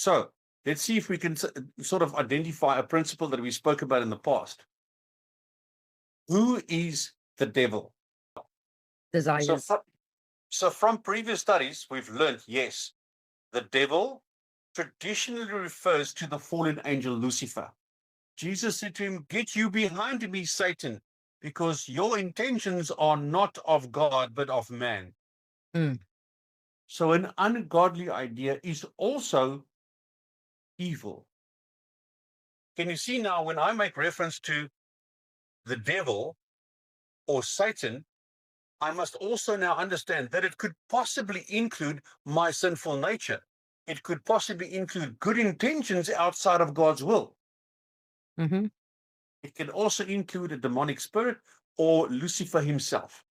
So let's see if we can sort of identify a principle that we spoke about in the past. Who is the devil? Desires. So from previous studies, we've learned, yes, the devil traditionally refers to the fallen angel Lucifer. Jesus said to him, "Get you behind me, Satan, because your intentions are not of God, but of man." Mm. So an ungodly idea is also evil. Can you see now when I make reference to the devil or Satan, I must also now understand that it could possibly include my sinful nature. It could possibly include good intentions outside of God's will. Mm-hmm. It can also include a demonic spirit or Lucifer himself.